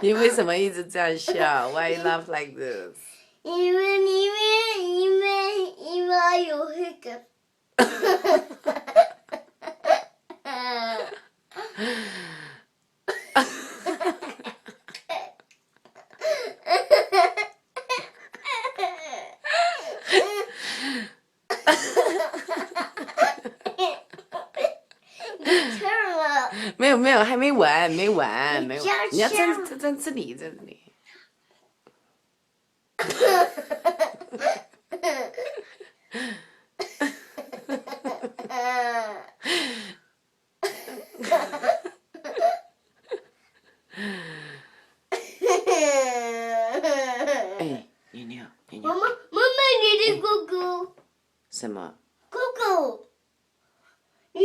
你为什么一直这样笑 ？Why you laugh like this？ 因为我有 hiccup。没有，还没完，没完，没完。你要这里，这里。哎，妞妞。妈妈，你的狗狗。什么？狗狗。